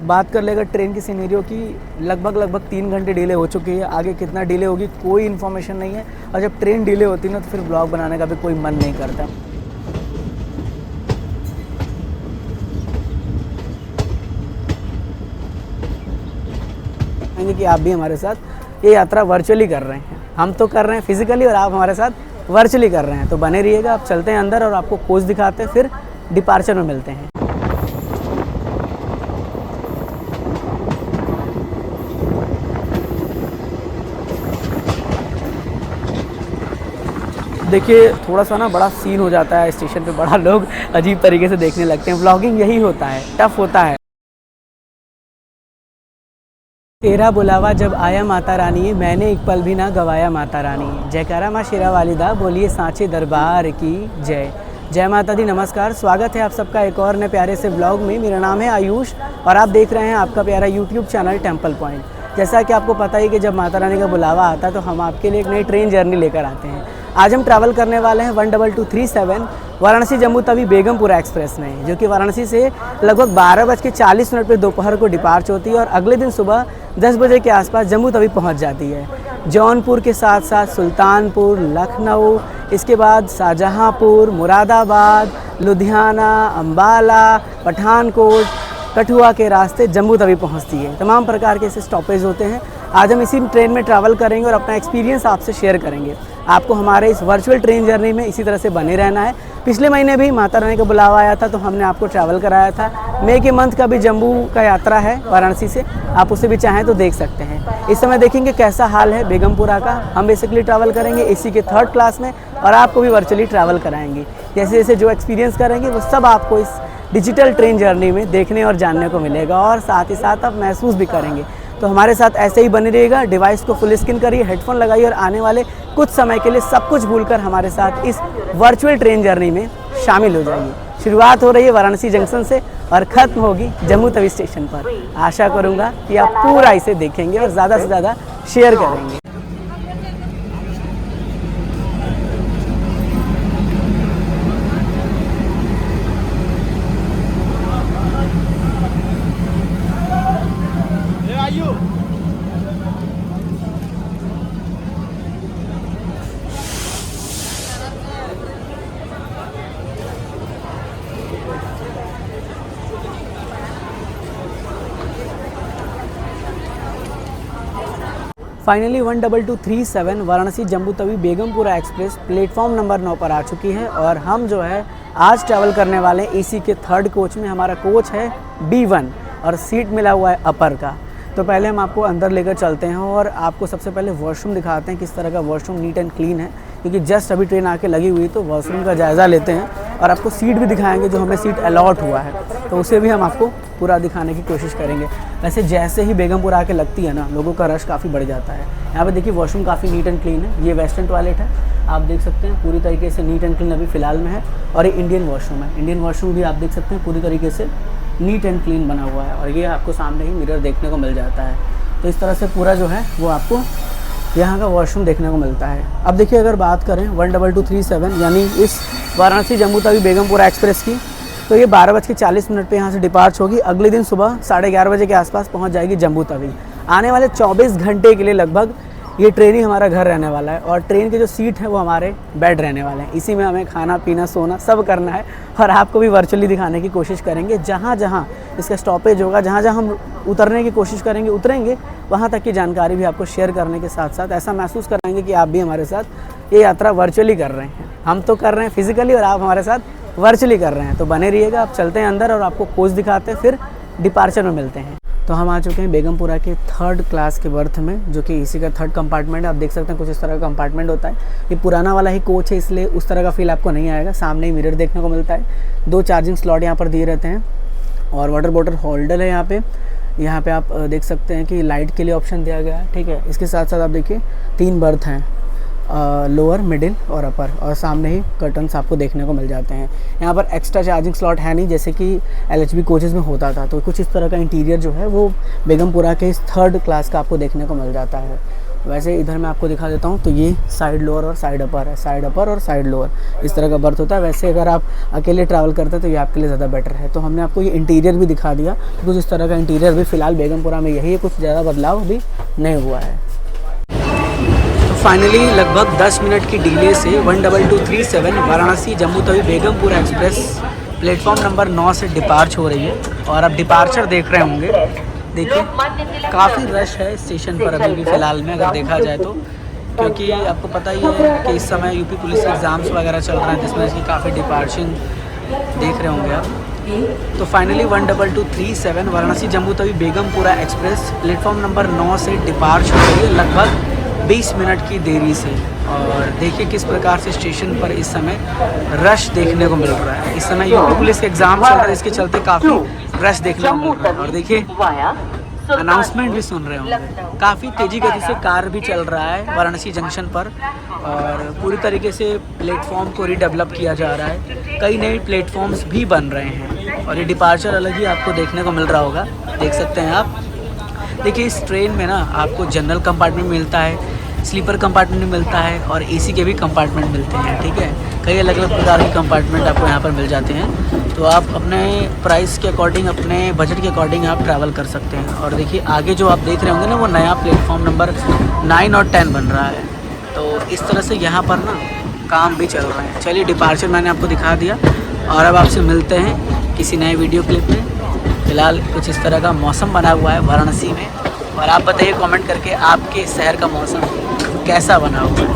बात कर ले अगर ट्रेन की सिनेरियो की, लगभग 3 घंटे डिले हो चुकी है। आगे कितना डिले होगी कोई इन्फॉर्मेशन नहीं है, और जब ट्रेन डिले होती है ना तो फिर ब्लॉग बनाने का भी कोई मन नहीं करता। कि आप भी हमारे साथ ये यात्रा वर्चुअली कर रहे हैं, हम तो कर रहे हैं फिजिकली और आप हमारे साथ वर्चुअली कर रहे हैं। तो बने रहिएगा, आप चलते हैं अंदर और आपको कोच दिखाते हैं, फिर डिपार्चर में मिलते हैं। देखिए थोड़ा सा ना बड़ा सीन हो जाता है स्टेशन पे, बड़ा लोग अजीब तरीके से देखने लगते हैं। व्लॉगिंग यही होता है, टफ होता है। तेरा बुलावा जब आया माता रानी, मैंने एक पल भी ना गवाया माता रानी। जयकारा माँ शेरा वालिदा, बोलिए सांचे दरबार की जय। जय माता दी, नमस्कार। स्वागत है आप सबका एक और नए प्यारे से ब्लॉग में। मेरा नाम है आयुष और आप देख रहे हैं आपका प्यारा यूट्यूब चैनल टेम्पल पॉइंट। जैसा कि आपको पता ही कि जब माता रानी का बुलावा आता है तो हम आपके लिए एक नई ट्रेन जर्नी लेकर आते हैं। आज हम ट्रैवल करने वाले हैं 12237 वाराणसी जम्मू तवी बेगमपुरा एक्सप्रेस में, जो कि वाराणसी से लगभग 12:40 पर दोपहर को डिपार्च होती है और अगले दिन सुबह 10 बजे के आसपास जम्मू तवी पहुंच जाती है। जौनपुर के साथ साथ सुल्तानपुर, लखनऊ, इसके बाद शाहजहांपुर, मुरादाबाद, लुधियाना, अम्बाला, पठानकोट, कठुआ के रास्ते जम्मू तवी पहुंचती है। तमाम प्रकार के ऐसे स्टॉपेज होते हैं। आज हम इसी ट्रेन में ट्रैवल करेंगे और अपना एक्सपीरियंस आपसे शेयर करेंगे। आपको हमारे इस वर्चुअल ट्रेन जर्नी में इसी तरह से बने रहना है। पिछले महीने भी माता रानी का बुलावा आया था तो हमने आपको ट्रैवल कराया था। मई के मंथ का भी जम्मू का यात्रा है वाराणसी से, आप उसे भी चाहें तो देख सकते हैं। इस समय देखेंगे कैसा हाल है बेगमपुरा का। हम बेसिकली ट्रैवल करेंगे एसी के 3rd क्लास में और आपको भी वर्चुअली ट्रैवल कराएंगे। जैसे जैसे जो एक्सपीरियंस करेंगे वो सब आपको इस डिजिटल ट्रेन जर्नी में देखने और जानने को मिलेगा और साथ ही साथ आप महसूस भी करेंगे। तो हमारे साथ ऐसे ही बने रहिएगा। डिवाइस को फुल स्क्रीन करिए, हेडफोन लगाइए और आने वाले कुछ समय के लिए सब कुछ भूलकर हमारे साथ इस वर्चुअल ट्रेन जर्नी में शामिल हो जाइए। शुरुआत हो रही है वाराणसी जंक्शन से और ख़त्म होगी जम्मू तवी स्टेशन पर। आशा करूँगा कि आप पूरा इसे देखेंगे और ज़्यादा से ज़्यादा शेयर करेंगे। Finally 12237 Varanasi Jammu Tawi Begampura express platform number 9 पर आ चुकी है और हम जो है आज ट्रैवल करने वाले हैं एसी के 3rd कोच में। हमारा कोच है B1 और सीट मिला हुआ है अपर का। तो पहले हम आपको अंदर लेकर चलते हैं और आपको सबसे पहले वॉशरूम दिखाते हैं, किस तरह का वॉशरूम नीट एंड क्लीन है, क्योंकि जस्ट अभी ट्रेन आके लगी हुई तो वॉशरूम का जायज़ा लेते हैं और आपको सीट भी दिखाएंगे जो हमें सीट अलॉट हुआ है, तो उसे भी हम आपको पूरा दिखाने की कोशिश करेंगे। वैसे जैसे ही बेगमपुर आके लगती है ना, लोगों का रश काफ़ी बढ़ जाता है। यहाँ पे देखिए वॉशरूम काफ़ी नीट एंड क्लीन है। ये वेस्टर्न टॉयलेट है, आप देख सकते हैं पूरी तरीके से नीट एंड क्लीन अभी फ़िलहाल में है। और ये इंडियन वॉशरूम है। इंडियन वॉशरूम भी आप देख सकते हैं पूरी तरीके से नीट एंड क्लीन बना हुआ है और ये आपको सामने ही मिरर देखने को मिल जाता है। तो इस तरह से पूरा जो है वो आपको यहाँ का वॉशरूम देखने को मिलता है। अब देखिए अगर बात करें 12237 यानी इस वाराणसी जम्मू तवी बेगमपुरा एक्सप्रेस की, तो ये 12:40 पे यहाँ से डिपार्च होगी। अगले दिन सुबह 11:30 बजे के आसपास पहुँच जाएगी जम्मू तवी। आने वाले 24 घंटे के लिए लगभग ये ट्रेन ही हमारा घर रहने वाला है और ट्रेन के जो सीट है वो हमारे बेड रहने वाले हैं। इसी में हमें खाना पीना सोना सब करना है और आपको भी वर्चुअली दिखाने की कोशिश करेंगे। जहाँ जहाँ इसका स्टॉपेज होगा, जहाँ जहाँ हम उतरने की कोशिश करेंगे, उतरेंगे, वहाँ तक की जानकारी भी आपको शेयर करने के साथ साथ ऐसा महसूस कराएंगे कि आप भी हमारे साथ ये यात्रा वर्चुअली कर रहे हैं। हम तो कर रहे हैं फिजिकली और आप हमारे साथ वर्चुअली कर रहे हैं। तो बने रहिएगा, आप चलते हैं अंदर और आपको कोच दिखाते हैं, फिर डिपार्चर में मिलते हैं। तो हम आ चुके हैं बेगमपुरा के 3rd क्लास के बर्थ में, जो कि इसी का 3rd कंपार्टमेंट है। आप देख सकते हैं कुछ इस तरह का कंपार्टमेंट होता है। ये पुराना वाला ही कोच है, इसलिए उस तरह का फील आपको नहीं आएगा। सामने ही मिरर देखने को मिलता है। 2 चार्जिंग स्लॉट यहाँ पर दिए रहते हैं और वाटर बॉटल होल्डर है यहाँ पे। यहाँ पे आप देख सकते हैं कि लाइट के लिए ऑप्शन दिया गया है, ठीक है। इसके साथ साथ आप देखिए 3 बर्थ हैं, लोअर, मिडिल और अपर, और सामने ही कर्टन्स आपको देखने को मिल जाते हैं। यहाँ पर एक्स्ट्रा चार्जिंग स्लॉट है नहीं, जैसे कि LHB कोचेज़ में होता था। तो कुछ इस तरह का इंटीरियर जो है वो बेगमपुरा के इस 3rd क्लास का आपको देखने को मिल जाता है। वैसे इधर मैं आपको दिखा देता हूँ। तो ये साइड लोअर और साइड अपर है, साइड अपर और साइड लोअर इस तरह का बर्थ होता है। वैसे अगर आप अकेले ट्रैवल करते हैं तो ये आपके लिए ज़्यादा बेटर है। तो हमने आपको ये इंटीरियर भी दिखा दिया, कुछ इस तरह का इंटीरियर भी फ़िलहाल बेगमपुरा में यही है, कुछ ज़्यादा बदलाव भी नहीं हुआ है। तो फाइनली लगभग 10 मिनट की डिले से 12237 Varanasi Jammu Tawi Begampura express platform number 9 से डिपार्च हो रही है। और अब डिपार्चर देख रहे होंगे, देखिए काफ़ी रश है स्टेशन पर अभी भी फ़िलहाल में अगर देखा जाए तो, क्योंकि आपको पता ही है कि इस समय यूपी पुलिस के एग्ज़ाम्स वगैरह चल रहे हैं, जिसमें इसकी काफ़ी डिपार्चिंग देख रहे होंगे आप। तो finally 12237 Varanasi Jammu Tawi Begampura express platform number 9 से डिपार्च हो रही है लगभग 20 मिनट की देरी से। और देखिए किस प्रकार से स्टेशन पर इस समय रश देखने को मिल रहा है। इस समय यूपी पुलिस के एग्ज़ाम चल रहा है, इसके चलते काफ़ी रश देखने को मिल रहा है। और देखिए अनाउंसमेंट भी सुन रहे होंगे, काफ़ी तेज़ी गति से कार भी चल रहा है वाराणसी जंक्शन पर और पूरी तरीके से प्लेटफॉर्म को रीडेवलप किया जा रहा है। कई नए प्लेटफॉर्म्स भी बन रहे हैं और ये डिपार्चर अलग ही आपको देखने को मिल रहा होगा, देख सकते हैं आप। देखिए इस ट्रेन में ना आपको जनरल कंपार्टमेंट मिलता है, स्लीपर कंपार्टमेंट मिलता है और एसी के भी कंपार्टमेंट मिलते हैं, ठीक है। कई अलग अलग प्रकार के कंपार्टमेंट आपको यहाँ पर मिल जाते हैं। तो आप अपने प्राइस के अकॉर्डिंग, अपने बजट के अकॉर्डिंग आप ट्रैवल कर सकते हैं। और देखिए आगे जो आप देख रहे होंगे ना, वो नया प्लेटफॉर्म नंबर 9 और 10 बन रहा है। तो इस तरह से यहाँ पर ना काम भी चल रहा है। चलिए डिपार्चर मैंने आपको दिखा दिया और अब आपसे मिलते हैं किसी नए वीडियो क्लिप में। फ़िलहाल कुछ इस तरह का मौसम बना हुआ है वाराणसी में, और आप बताइए कमेंट करके आपके शहर का मौसम कैसा बना हुआ है।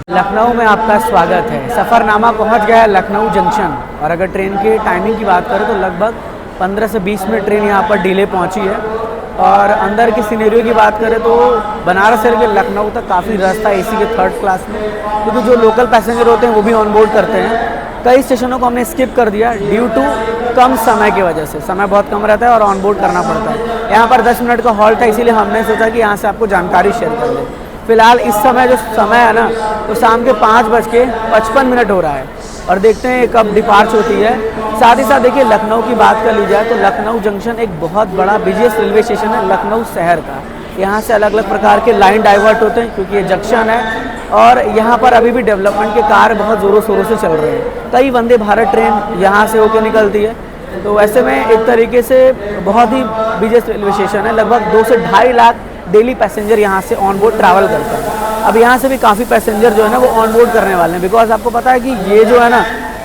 लखनऊ में आपका स्वागत है। सफ़रनामा पहुंच गया है लखनऊ जंक्शन। और अगर ट्रेन की टाइमिंग की बात करें तो लगभग 15 से 20 मिनट ट्रेन यहां पर डिले पहुंची है। और अंदर की सिनेरियो की बात करें तो बनारस से लेकर लखनऊ तक काफ़ी रश था एसी के 3rd क्लास में, क्योंकि जो लोकल पैसेंजर होते हैं वो भी ऑन बोर्ड करते हैं। कई स्टेशनों को हमने स्किप कर दिया ड्यू टू कम समय की वजह से, समय बहुत कम रहता है और ऑन बोर्ड करना पड़ता है। यहाँ पर 10 मिनट का हॉल्ट है, इसीलिए हमने सोचा कि यहाँ से आपको जानकारी शेयर कर दें। फ़िलहाल इस समय जो समय है ना, तो शाम के 5:55 हो रहा है और देखते हैं कब डिपार्च होती है। साथ ही साथ देखिए लखनऊ की बात कर ली जाए तो लखनऊ जंक्शन एक बहुत बड़ा बिजीएस्ट रेलवे स्टेशन है लखनऊ शहर का। यहाँ से अलग अलग प्रकार के लाइन डाइवर्ट होते हैं क्योंकि ये जंक्शन है और यहाँ पर अभी भी डेवलपमेंट के कार्य बहुत ज़ोरों शोरों से चल रहे हैं। कई वंदे भारत ट्रेन यहाँ से होकर निकलती है। तो ऐसे में एक तरीके से बहुत ही बिजीएस्ट रेलवे स्टेशन है। लगभग 2 से 2.5 लाख डेली पैसेंजर यहाँ से ऑन बोर्ड ट्रैवल करते हैं। अब यहाँ से भी काफ़ी पैसेंजर जो है ना वो ऑन बोर्ड करने वाले हैं, बिकॉज आपको पता है कि ये जो है ना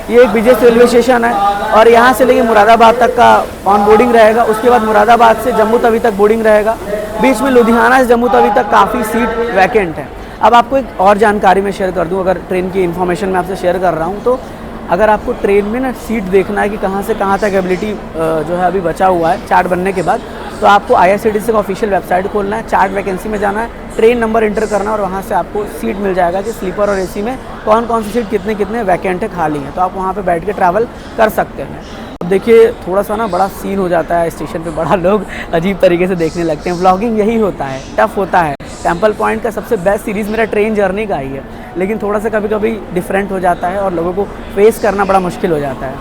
ये एक बिजीएस्ट रेलवे स्टेशन है और यहाँ से लेके मुरादाबाद तक का ऑन बोर्डिंग रहेगा। उसके बाद मुरादाबाद से जम्मू तवी तक बोर्डिंग रहेगा। बीच में लुधियाना से जम्मू तवी तक काफ़ी सीट वैकेंट है। अब आपको एक और जानकारी मैं शेयर कर दूँ, अगर ट्रेन की इन्फॉर्मेशन मैं आपसे शेयर कर रहा हूँ, तो अगर आपको ट्रेन में ना सीट देखना है कि कहाँ से कहाँ तक एबिलिटी जो है अभी बचा हुआ है चार्ट बनने के बाद, तो आपको IRCTC का ऑफिशियल वेबसाइट खोलना है, चार्ट वैकेंसी में जाना है, ट्रेन नंबर इंटर करना है और वहाँ से आपको सीट मिल जाएगा कि स्लीपर और एसी में कौन कौन सी सीट कितने कितने वैकेंट है, खाली हैं। तो आप वहाँ पे बैठ के ट्रैवल कर सकते हैं। अब देखिए थोड़ा सा ना बड़ा सीन हो जाता है स्टेशन पे, बड़ा लोग अजीब तरीके से देखने लगते हैं। व्लॉगिंग यही होता है, टफ होता है। टेम्पल पॉइंट का सबसे बेस्ट सीरीज़ मेरा ट्रेन जर्नी का ही है, लेकिन थोड़ा सा कभी कभी डिफरेंट हो जाता है और लोगों को फेस करना बड़ा मुश्किल हो जाता है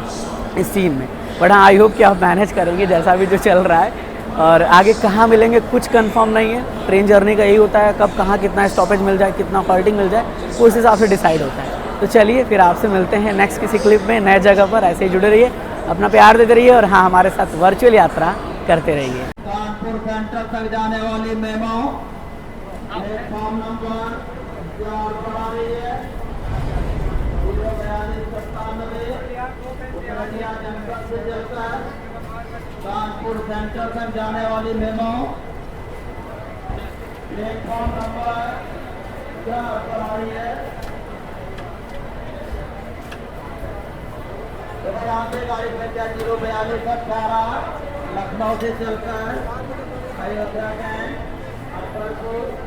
इस सीन में। बट हाँ, आई होप कि आप मैनेज करेंगे जैसा भी जो चल रहा है। और आगे कहाँ मिलेंगे कुछ कंफर्म नहीं है। ट्रेन जर्नी का यही होता है, कब कहाँ कितना स्टॉपेज मिल जाए, कितना हॉल्टिंग मिल जाए, वो उस हिसाब से डिसाइड होता है। तो चलिए फिर आपसे मिलते हैं नेक्स्ट किसी क्लिप में नए जगह पर। ऐसे ही जुड़े रहिए, अपना प्यार देते रहिए और हाँ हमारे साथ वर्चुअल यात्रा करते रहिए। कानपुर सेंटर तक जाने वाली मेमो प्लेटफॉर्म नंबर 4 पर आ रही है। 04297 उपरिया जनपद से चलकर कानपुर सेंटर तक जाने वाली मेमो प्लेटफॉर्म नंबर 4 पर आ रही है। यहाँ पे गाड़ी संख्या 04218 लखनऊ से चलकर अयोध्या कैंट अकबरपुर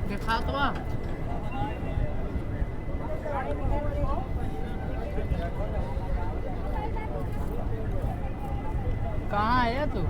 देखा तो कहाँ आया तू?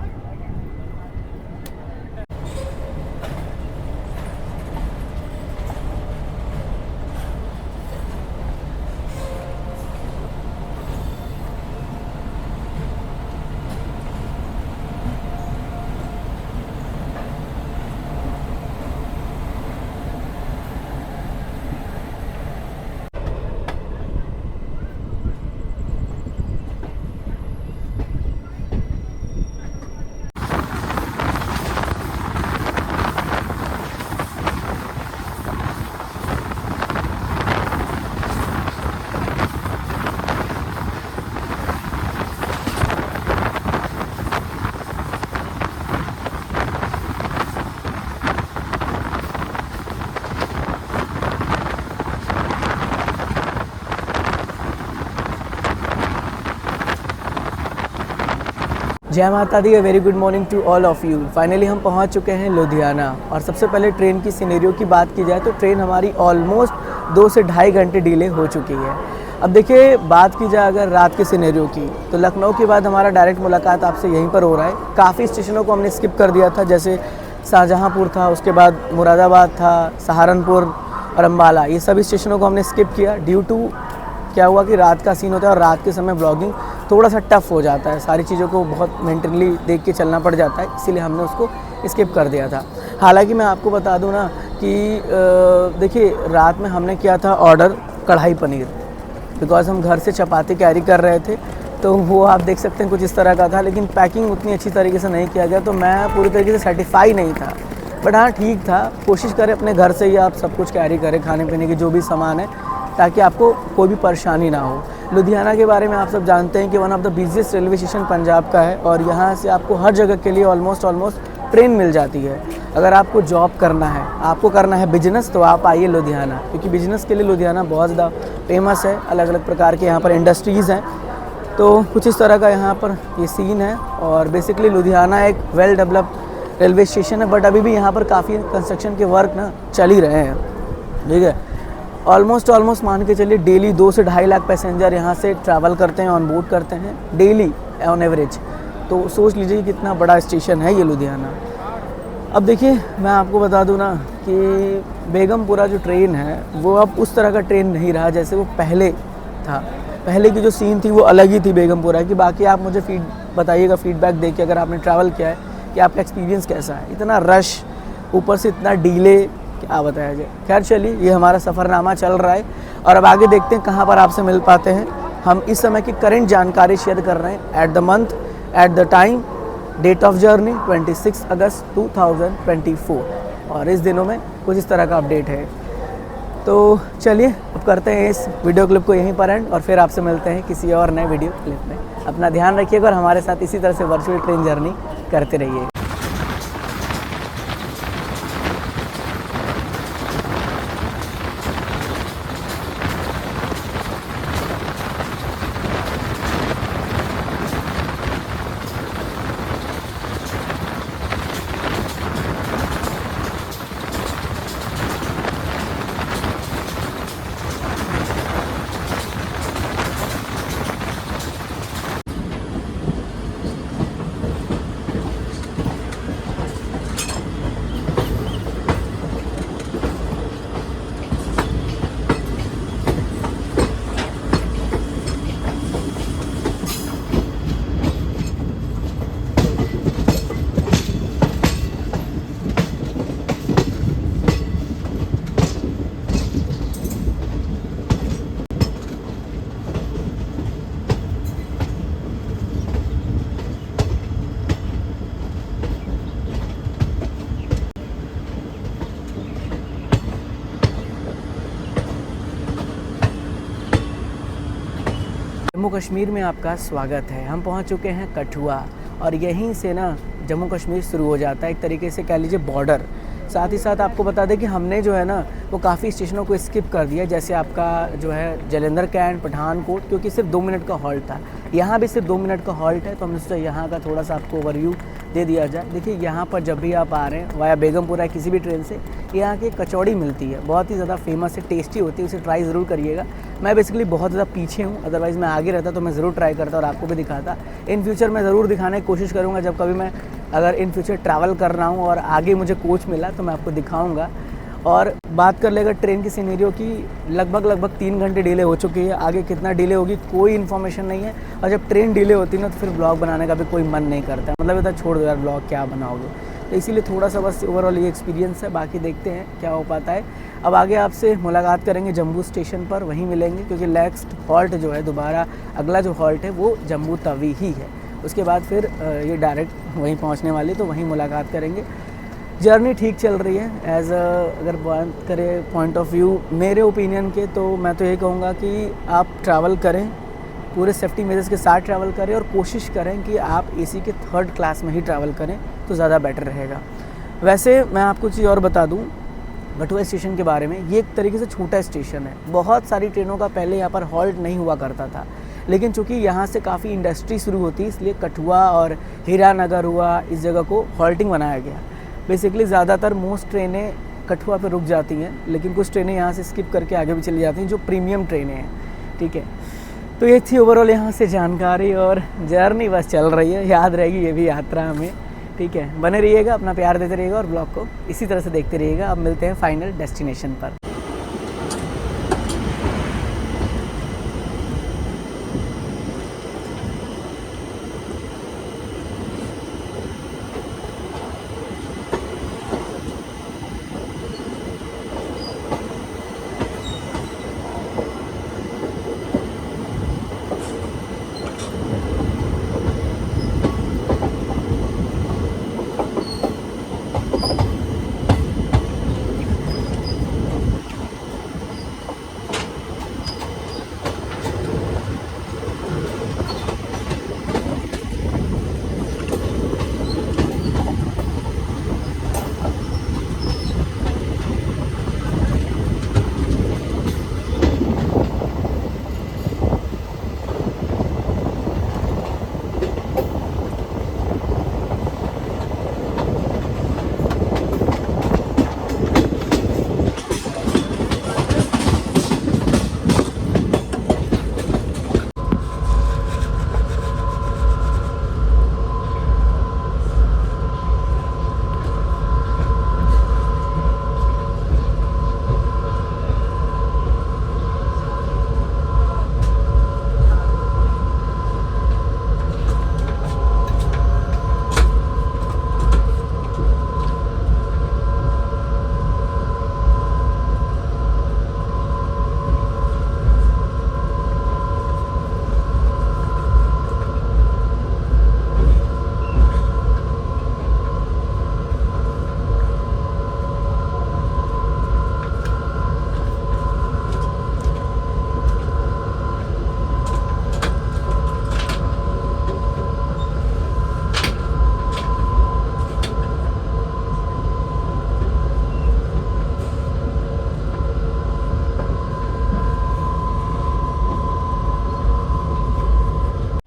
जय माता दी, very good morning to all of you. Finally हम पहुंच चुके हैं लुधियाना। और सबसे पहले ट्रेन की सिनेरियो की बात की जाए तो ट्रेन हमारी ऑलमोस्ट 2 से ढाई घंटे डिले हो चुकी है। अब देखिए, बात की जाए अगर रात के सिनेरियो की, तो लखनऊ के बाद हमारा डायरेक्ट मुलाकात आपसे यहीं पर हो रहा है। काफ़ी स्टेशनों को हमने स्किप कर दिया था, जैसे शाहजहाँपुर था, उसके बाद मुरादाबाद था, सहारनपुर और अम्बाला, ये सभी स्टेशनों को हमने स्किप किया। ड्यू टू क्या हुआ कि रात का सीन होता है और रात के समय ब्लॉगिंग थोड़ा सा टफ हो जाता है, सारी चीज़ों को बहुत मेंटली देख के चलना पड़ जाता है, इसीलिए हमने उसको स्किप कर दिया था। हालांकि मैं आपको बता दूं ना कि देखिए, रात में हमने किया था ऑर्डर कढ़ाई पनीर, बिकॉज़ हम घर से चपाती कैरी कर रहे थे, तो वो आप देख सकते हैं कुछ इस तरह का था। लेकिन पैकिंग उतनी अच्छी तरीके से नहीं किया गया, तो मैं पूरी तरीके से सेटिस्फाई नहीं था। बट हाँ, ठीक था। कोशिश करें अपने घर से ही आप सब कुछ कैरी करें, खाने पीने की जो भी सामान है, ताकि आपको कोई भी परेशानी ना हो। लुधियाना के बारे में आप सब जानते हैं कि one of the busiest railway station Punjab का है, और यहाँ से आपको हर जगह के लिए ऑलमोस्ट ट्रेन मिल जाती है। अगर आपको जॉब करना है, आपको करना है बिजनेस, तो आप आइए लुधियाना, क्योंकि बिजनेस के लिए लुधियाना बहुत ज़्यादा फेमस है। अलग अलग प्रकार के यहाँ पर इंडस्ट्रीज़ हैं, तो कुछ इस तरह का यहाँ पर ये सीन है। और बेसिकली लुधियाना एक वेल डेवलप्ड रेलवे स्टेशन है, बट अभी भी यहाँ पर काफ़ी कंस्ट्रक्शन के वर्क ना चल ही रहे हैं, ठीक है। ऑलमोस्ट मान के चलिए डेली 2 से ढाई लाख पैसेंजर यहाँ से ट्रैवल करते हैं, ऑन बोर्ड करते हैं डेली ऑन एवरेज। तो सोच लीजिए कितना बड़ा स्टेशन है ये लुधियाना। अब देखिए, मैं आपको बता दूं ना कि बेगमपुरा जो ट्रेन है वो अब उस तरह का ट्रेन नहीं रहा जैसे वो पहले था। पहले की जो सीन थी वो अलग ही थी बेगमपुरा की। बाकी आप मुझे बताइएगा फीडबैक देके, अगर आपने ट्रैवल किया है, कि आपका एक्सपीरियंस कैसा है। इतना रश, ऊपर से इतना डीले, क्या बताया जाए। खैर चलिए, ये हमारा सफ़रनामा चल रहा है और अब आगे देखते हैं कहाँ पर आपसे मिल पाते हैं। हम इस समय की करंट जानकारी शेयर कर रहे हैं, at the month, at the time, date of journey 26 August 2024, और इस दिनों में कुछ इस तरह का अपडेट है। तो चलिए अब करते हैं इस वीडियो क्लिप को यहीं पर एंड, और फिर आपसे मिलते हैं किसी और नए वीडियो क्लिप में। अपना ध्यान रखिएगा और हमारे साथ इसी तरह से वर्चुअल ट्रेन जर्नी करते रहिए। जम्मू कश्मीर में आपका स्वागत है। हम पहुंच चुके हैं कठुआ और यहीं से ना जम्मू कश्मीर शुरू हो जाता है, एक तरीके से कह लीजिए बॉर्डर। साथ ही साथ आपको बता दें कि हमने जो है ना वो काफ़ी स्टेशनों को स्किप कर दिया, जैसे आपका जो है जलंधर कैंट, पठानकोट, क्योंकि सिर्फ 2 मिनट का हॉल्ट था। यहाँ भी सिर्फ 2 मिनट का हॉल्ट है, तो हमने सोचा यहाँ का थोड़ा सा आपको ओवरव्यू दे दिया जाए। देखिए यहाँ पर जब भी आप आ रहे हैं वाया बेगमपुरा किसी भी ट्रेन से, यहाँ की कचौड़ी मिलती है, बहुत ही ज़्यादा फेमस है, टेस्टी होती है, उसे ट्राई ज़रूर करिएगा। मैं बेसिकली बहुत ज़्यादा पीछे हूँ, अदरवाइज़ मैं आगे रहता तो मैं ज़रूर ट्राई करता और आपको भी दिखाता। इन फ्यूचर मैं ज़रूर दिखाने की कोशिश करूँगा, जब कभी मैं अगर इन फ्यूचर ट्रैवल कर रहा हूँ और आगे मुझे कोच मिला तो मैं आपको दिखाऊंगा। और बात कर लेगा ट्रेन की सिनेरियो की, लगभग 3 घंटे डिले हो चुकी है। आगे कितना डिले होगी कोई इन्फॉर्मेशन नहीं है, और जब ट्रेन डिले होती है ना तो फिर ब्लॉग बनाने का भी कोई मन नहीं करता है, मतलब इतना छोड़ दो यार ब्लॉग क्या बनाओगे। तो इसीलिए थोड़ा सा बस ओवरऑल ये एक्सपीरियंस है, बाकी देखते हैं क्या हो पाता है। अब आगे आपसे मुलाकात करेंगे जम्मू स्टेशन पर, वहीं मिलेंगे, क्योंकि नेक्स्ट हॉल्ट जो है दोबारा अगला जो हॉल्ट है वो जम्मू तवी ही है। उसके बाद फिर ये डायरेक्ट वहीं पहुंचने वाली, तो वहीं मुलाकात करेंगे। जर्नी ठीक चल रही है अगर बात करें पॉइंट ऑफ व्यू मेरे ओपिनियन के, तो मैं तो ये कहूँगा कि आप ट्रैवल करें, पूरे सेफ्टी मेजर्स के साथ ट्रैवल करें और कोशिश करें कि आप एसी के 3rd क्लास में ही ट्रैवल करें तो ज़्यादा बेटर रहेगा। वैसे मैं आपको चीज़ और बता दूँ कठुआ स्टेशन के बारे में, ये एक तरीके से छोटा स्टेशन है। बहुत सारी ट्रेनों का पहले यहाँ पर हॉल्ट नहीं हुआ करता था, लेकिन चूंकि यहाँ से काफ़ी इंडस्ट्री शुरू होती है, इसलिए कठुआ और हीरानगर हुआ, इस जगह को हॉल्टिंग बनाया गया। बेसिकली ज़्यादातर मोस्ट ट्रेनें कठुआ पे रुक जाती हैं, लेकिन कुछ ट्रेनें यहाँ से स्किप करके आगे भी चली जाती हैं, जो प्रीमियम ट्रेनें हैं। ठीक है, तो ये थी ओवरऑल यहाँ से जानकारी, और जर्नी बस चल रही है, याद रहेगी ये भी यात्रा हमें। ठीक है, बने रहिएगा, अपना प्यार देते रहिएगा और ब्लॉग को इसी तरह से देखते रहिएगा। अब मिलते हैं फाइनल डेस्टिनेशन पर।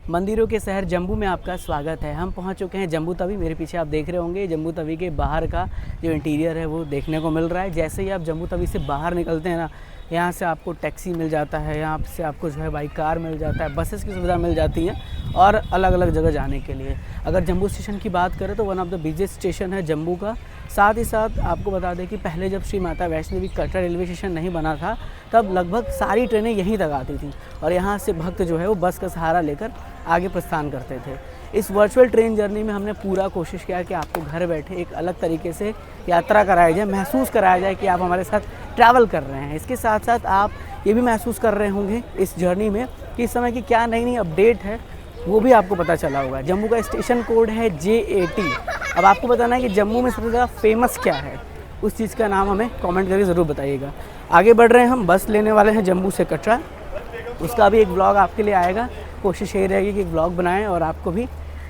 मंदिरों के शहर जम्मू में आपका स्वागत है। हम पहुंच चुके हैं जम्बू तवी। मेरे पीछे आप देख रहे होंगे जम्बू तवी के बाहर का जो इंटीरियर है वो देखने को मिल रहा है। जैसे ही आप जम्बू तवी से बाहर निकलते हैं ना, यहाँ से आपको टैक्सी मिल जाता है, यहाँ से आपको जो है बाई कार मिल जाता है, बसेस की सुविधा मिल जाती है और अलग अलग जगह जाने के लिए। अगर जम्मू स्टेशन की बात करें तो one of the biggest station है जम्मू का। साथ ही साथ आपको बता दें कि पहले जब श्री माता वैष्णो देवी कटरा रेलवे स्टेशन नहीं बना था, तब लगभग सारी ट्रेनें यहीं तक आती थी और यहाँ से भक्त जो है वो बस का सहारा लेकर आगे प्रस्थान करते थे। इस वर्चुअल ट्रेन जर्नी में हमने पूरा कोशिश किया कि आपको घर बैठे एक अलग तरीके से यात्रा कराया जाए, महसूस कराया जाए कि आप हमारे साथ ट्रैवल कर रहे हैं। इसके साथ साथ आप ये भी महसूस कर रहे होंगे इस जर्नी में कि इस समय की क्या नई नई अपडेट है वो भी आपको पता चला होगा। जम्मू का स्टेशन कोड है J80। अब आपको बताना है कि जम्मू में सबसे ज़्यादा फेमस क्या है, उस चीज़ का नाम हमें कमेंट करके ज़रूर बताइएगा। आगे बढ़ रहे हैं हम, बस लेने वाले हैं जम्मू से कटरा, उसका भी एक ब्लॉग आपके लिए आएगा। कोशिश यही रहेगी कि व्लॉग बनाएं और आपको भी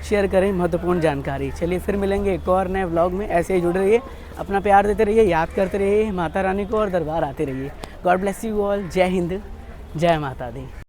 शेयर करें महत्वपूर्ण जानकारी। चलिए फिर मिलेंगे एक और नए व्लॉग में। ऐसे ही जुड़े रहिए, अपना प्यार देते रहिए, याद करते रहिए माता रानी को और दरबार आते रहिए। God bless you all. जय हिंद, जय माता दी।